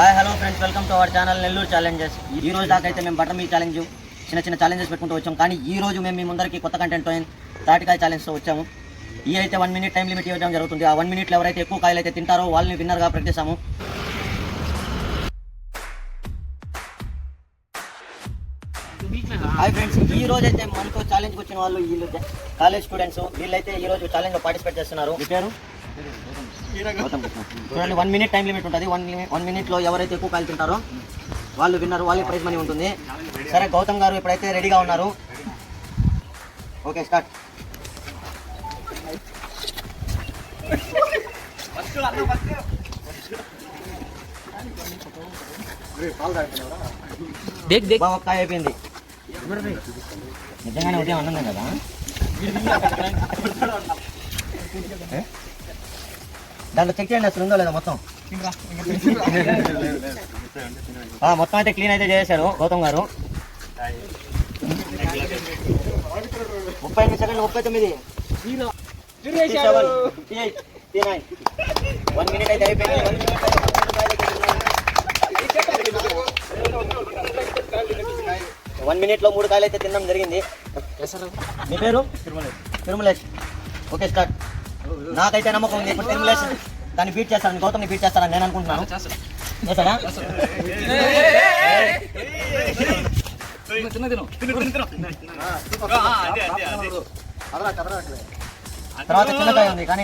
Hi hello friends, welcome to our channel Nellore challenges. ఈ రోజు దాకా అయితే మేము బటర్ మిల్క్ ఛాలెంజ్ చిన్న ఛాలెంజెస్ పెట్టుకుంటూ వచ్చాం. కానీ ఈ రోజు మేము మీ ముందరికి కొత్త కంటెంట్ తాటికాయ ఛాలెంజ్తో వచ్చాము. ఈ అయితే 1 minute టైం లిమిట్ ఇవ్వడం జరుగుతుంది. ఆ 1 minute ఎవరైతే ఎక్కువ కాయలు అయితే తింటారో వాళ్ళని విన్నర్గా ప్రకటిస్తాము. హాయ్ ఫ్రెండ్స్, ఈ రోజు అయితే మనతో ఛాలెంజ్కి వచ్చిన వాళ్ళు వీళ్ళు కాలేజ్ స్టూడెంట్స్. వీళ్ళైతే ఈ రోజు ఛాలెంజ్లో పార్టిసిపేట్ చేస్తున్నారు. మీ పేరు? చూడండి, 1 minute టైం లిమిట్ ఉంటుంది. 1 minute ఎవరైతే ఎక్కువ కాయలు తింటారో వాళ్ళు విన్నర్, వాళ్ళకి ప్రైజ్ మనీ ఉంటుంది. సరే, గౌతమ్ గారు ఇప్పుడైతే రెడీగా ఉన్నారు. Okay, start. ఒక్క అయిపోయింది. నిజంగానే ఉదయం అన్నది కదా. దాంట్లో చెక్ చేయండి అసలు ఉందో లేదా మొత్తం. మొత్తం అయితే క్లీన్ అయితే చేశారు గౌతమ్ గారు. 38 సెకండ్లు, 39, 37, 39. 1 minute అయితే అయిపోయింది. 1 minute లో 3 కాయలు అయితే తినడం జరిగింది. మీ పేరు? తిరుమలేష్. Okay, start. నాకైతే నమ్మకం ఉంది ఇప్పుడు తిరుమలేష్ దాన్ని బీట్ చేస్తాను, గౌతమ్ని బీట్ చేస్తానని నేను అనుకుంటున్నాను. చేస్తారా? తర్వాత చిన్నకాయ ఉంది కానీ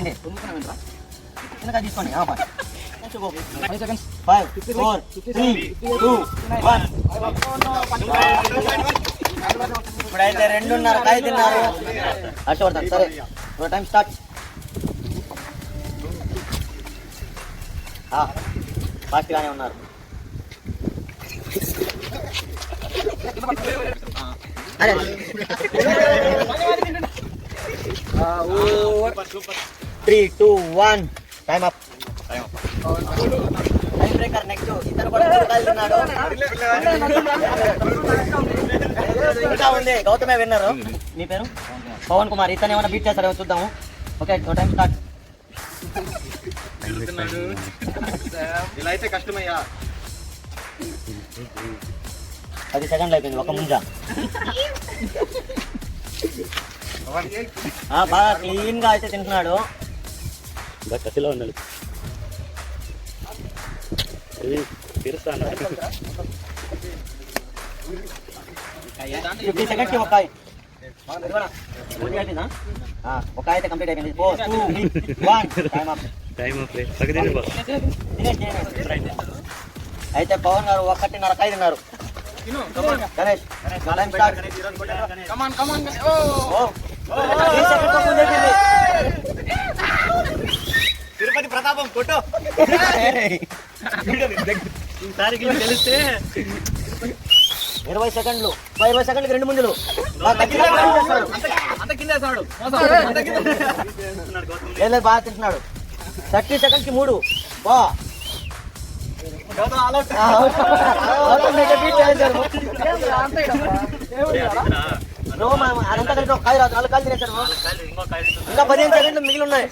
చిన్నకాయ తీసుకోండి. 5, 4, 3, 2, 1. ఇప్పుడైతే 2.5 కాయ తిన్నారు. హర్షవర్ధన్. సరే, టైం స్టార్ట్. ఫాస్ట్ గానే ఉన్నారు. అరే 3, 2, 1. Time up. Time breaker next. ఇద్దరు కూడా 3 కాయలు తిన్నాడు. ఇంకా ఉంది. గౌతమే విన్నారు. మీ పేరు? పవన్ కుమార్. ఇతను ఏమైనా బీట్ చేస్తారో చూద్దాము. Okay, time start. ఇలా అయితే కష్టమయ్యా. 10 సెకండ్లు అయిపోయింది. ఒక ముంజ. బాగా క్లీన్ గా అయితే తింటున్నాడు. కసిలో ఉన్నాడు. 50 సెకండ్స్ ఒక కాయ. ఒక అయితే కంప్లీట్ అయిపోయింది. 4, 2, 1. Time up. అయితే పవన్ గారు 1.5 కాయ తిన్నారు. గణేష్ తిరుపతి ప్రతాపం కొట్టు. ఈసారి తెలిస్తే 20 సెకండ్లు. 20 సెకండ్లకి 2 ముందులు. లేదు, బాగా తింటున్నాడు. 30 సెకండ్కి 3. అదంతా కలిపి ఒక కాయ రాదు. 4 కాయలు తినేశారు. ఇంకా 15 సెకండ్లు మిగిలి ఉన్నాయి.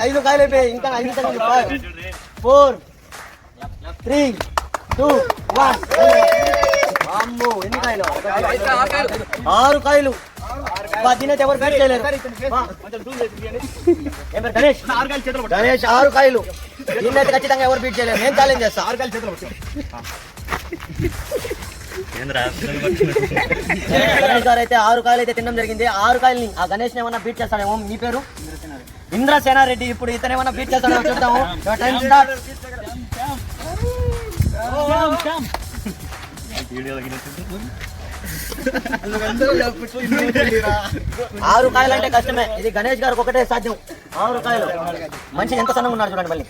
5 కాయలు అయిపోయాయి. ఇంకా 5 సెకండ్లు. 4, 3, 2, 1. అమ్మో, ఎన్ని కాయలు? 6 కాయలు. దీనైతే ఎవరు బ్యాట్ చేయలేరు. గణేష్ 6 కాయలు. దీన్నైతే ఖచ్చితంగా ఎవరు బీట్ చేయలేరు. నేను ఛాలెంజ్ చేస్తా. 6 కాయలు చేతులు గణేష్ గారు అయితే 6 కాయలు అయితే తినడం జరిగింది. 6 కాయలని ఆ గణేష్ ఏమన్నా బీట్ చేస్తాడేమో. మీ పేరు? ఇంద్రసేనారెడ్డి. ఇప్పుడు ఇతను ఏమన్నా బీట్ చేస్తాడేమో చూద్దాము. Time start. 6 కాయలు అంటే కష్టమే. ఇది గణేష్ గారికి ఒకటే సాధ్యం. 6 కాయలు. మంచి ఎంత సన్నంగా ఉన్నారు చూడండి. మళ్ళీ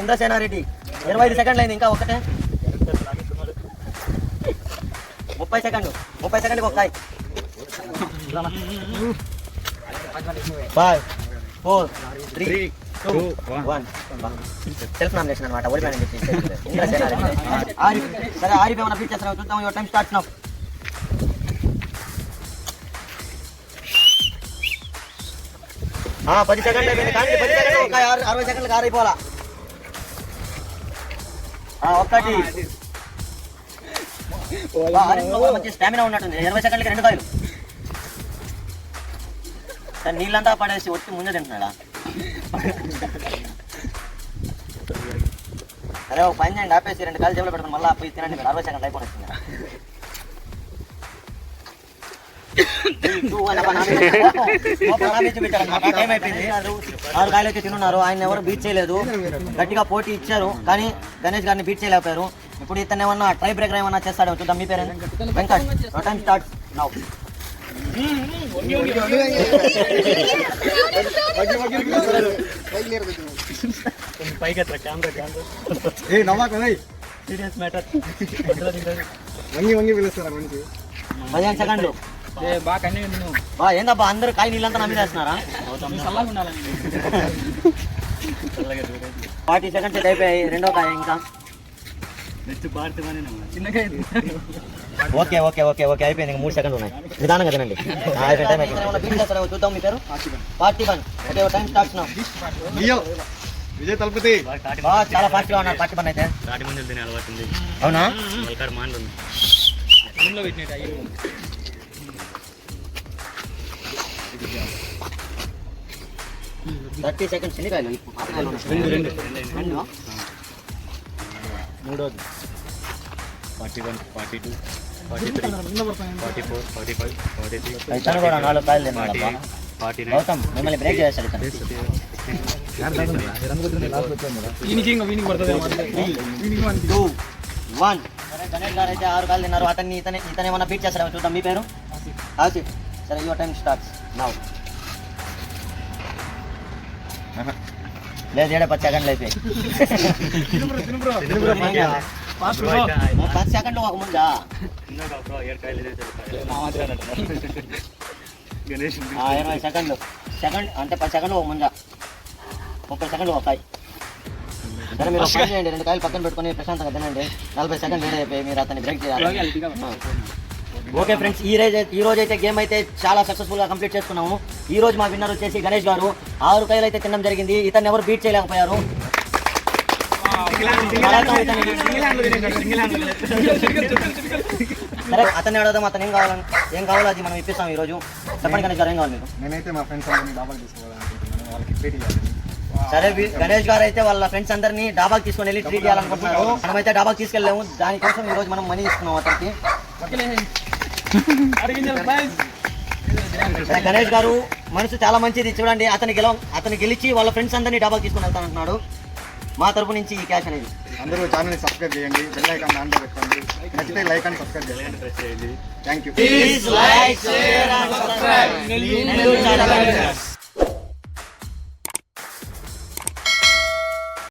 ఇంద్రసేనారెడ్డి 25 సెకండ్లు అయింది. ఇంకా ఒకటే 30 సెకండ్లు. 30 సెకండ్కి ఒక కాయ. 5, 4, 3, 2, 1. సెల్ఫ్ నామినేషన్ అనమాట. ఓడిపోయానని చెప్పి ఇంద్రసేనారెడ్డి. సరే, ఆరిఫ్ ఏమైనా బీట్ చేస్తారో చూద్దాం. Your time start now. 10 సెకండ్లు అయిపోయింది కానీ 10 సెకండ్లు ఒక 60 సెకండ్లకు ఆరైపోవాలా. ఒక్కటి మంచి స్టామినా ఉన్నట్టుంది. 20 సెకండ్లకి 2 కాయలు. నీళ్ళంతా పడేసి వచ్చి ముందే తింటున్నాడా? అరే ఒక పని చేయండి, ఆపేసి 2 కాయలు జేబులో పెడతాను, మళ్ళీ పోయి తినండి. 60 సెకండ్లు అయిపోతుంది. టైం అయిపోయింది. 6 కాయలు అయితే తినున్నారు. ఆయన ఎవరు బీట్ చేయలేదు, గట్టిగా పోటీ ఇచ్చారు కానీ గణేష్ గారిని బీట్ చేయలేకపోయారు. ఇప్పుడు ఇతను ఏమన్నా ట్రై బ్రేకర్ ఏమన్నా చేస్తాడో చూద్దాం. మీ పేరు వెంకట్. Time start now. పదిహేను సెకండ్లు. ఏందబ్బా అందరు కాయ నీళ్ళంతా నమ్మిదేస్తున్నారా? 40 సెకండ్స్ అయిపోయాయి. 2వ కాయ ఇంకా. ఓకే ఓకే ఓకే ఓకే అయిపోయింది. 3 సెకండ్లు ఉన్నాయి. నిదానంగా తినండి. చూద్దాం. మీ పేరు Parthiban. Okay time start now. Vijay Thalapathy చాలా ఫాస్ట్ గా ఉన్నారు పార్టిబన్ అయితే. అవునా? 30 సెకండ్స్. ఎన్ని కాయలు? 2. మూడోది 41, 42, 43, 44, 45, 46. ఇతను కూడా 4 కాయలు తిన్నాడు. 49. గౌతమ్ మిమ్మల్ని బ్రేక్ చేస్తాడు ఇతను. 2, 1. సరే గణేష్ గారు అయితే 6 కాయలు తిన్నారు. ఇతను ఏమన్నా బీట్ చేస్తాడేమో చూద్దాం. మీ పేరు ఆసిఫ్. సరే యువర్ టైం స్టార్ట్స్ నౌ. లేదు 10 సెకండ్లు అయిపోయి. 10 సెకండ్లు ఒక ముందా? 20 సెకండ్లు. అంటే 10 సెకండ్లు ఒక ముందా? 30 సెకండ్లు ఒక కాయ. సరే మీరు పని చేయండి, 2 కాయలు పక్కన పెట్టుకుని ప్రశాంతంగా తినండి. 40 సెకండ్లు వేరే అయిపోయి మీరు అతన్ని బ్రేక్ చేయాలి. ఓకే ఫ్రెండ్స్, ఈ రోజు అయితే గేమ్ అయితే చాలా సక్సెస్ఫుల్ గా కంప్లీట్ చేసుకున్నాము. ఈ రోజు మా విన్నర్ వచ్చేసి గణేష్ గారు. 6 కాయలు అయితే తినడం జరిగింది. ఇతన్ని ఎవరు బీట్ చేయలేకపోయారు. సరే అతన్ని అడగదాం. అతను ఏం కావాలో అది మనం ఇప్పిస్తాం ఈ రోజు. చెప్పండి గణేష్ గారు, ఏం కావాలి మీకు? నేనైతే మా ఫ్రెండ్స్ అందరినీ డాబాకి తీసుకోవాలనుకుంటున్నాను. వాళ్ళకి ట్రీట్ చేయాలి. సరే గణేష్ గారు అయితే వాళ్ళ ఫ్రెండ్స్ అందరినీ డాబాకి తీసుకొని వెళ్ళి ట్రీట్ చేయాలనుకుంటున్నారు. మనమైతే డాబాకి తీసుకెళ్ళాము. దానికోసం ఈ రోజు మనం మనీ ఇస్తున్నాం అతనికి. గణేష్ గారు మనసు చాలా మంచిది. చూడండి అతను గెలిచి వాళ్ళ ఫ్రెండ్స్ అందరినీ డాబాకి తీసుకొని వెళ్తానంటున్నాడు. మా తరపు నుంచి ఈ క్యాష్ అనేది. అందరూ ఛానల్ని సబ్స్క్రైబ్ చేయండి, బెల్ ఐకాన్ ఆన్ లో పెట్టుకోండి. నచ్చితే లైక్ అండ్ సబ్స్క్రైబ్ చేయండి. Thank you.